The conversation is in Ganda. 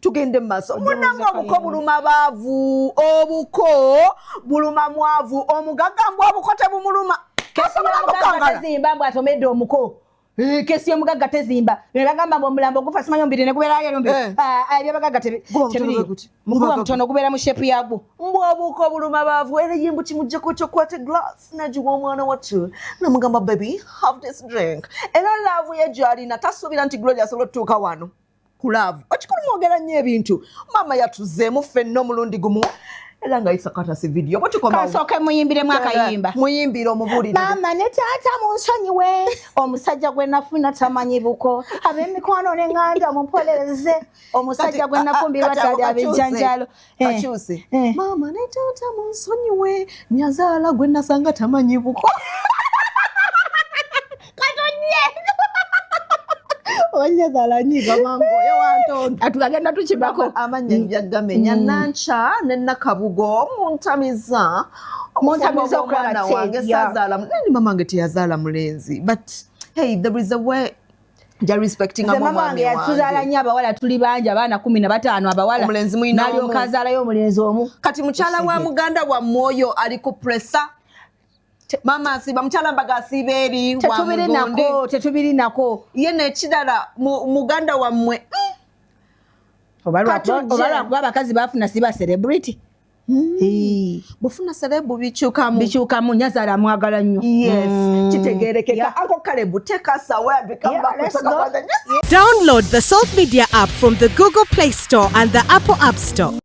tugende maso munango obuko buluma baavu obuko buluma mwavu omugagambwa obukote bumuluma Tezimba mbwa atomedde omuko. Kesi y'omugagga tezimba. Bagamba mbu omulambo gufa simanyi ombiri ne gubeera yalombe. Ebyabagagga tebiri. Muguba mutono gubeera mu shape yagwo. Mbwa obuko buluma baavu era yimbu kimujja kwata glass nagiwa omwana wattu namugamba baby have this drink era love ye gyalina tasuubira nti Gloria asobola otutuuka wano ku love okikulu mwogera nnyo ebintu maama yatuzeemu ffenna omulundi gumu era ng'ayisa katasi video kasooke muyimbiremu akayimba muyimbire omubuulire maama ne taata munsonyiwe omusajja gwe nafuna tamanyi buko ab'emikwano ne ŋŋanda mumpolereze omusajja gwe nafumbirwa tali ab'ejjanjalo kakyuse maama ne taata munsonyiwe nyazaala gwe nasanga tamanyi buko Wanyazaala nyiga mango ewantondo atugagenda tukibako amanya njagamenya nancha ne nakabugo muntamiza okulaba wange sazaala nani mamange teyazaala mulenzi but hey there is a way ja respecting mama wange yatuzaala nnyo abawala tuli bangi abaana 15 abawala omulenzi mwino nalyoka azaalayo omulenzi omu kati mukyala wa muganda wa mwoyo ali ku pressa mama asiba mukyala mbaga asiba eri tetubiri nako ye nekirala muganda wammwe obalwakuba abakazi bafuna siba celebrity bufuna celebu bikyukamu nyazaala mwagala nnyo kitegerekeka Uncle Caleb tekasawa Download the Salt Media app from the Google Play Store and the Apple App Store.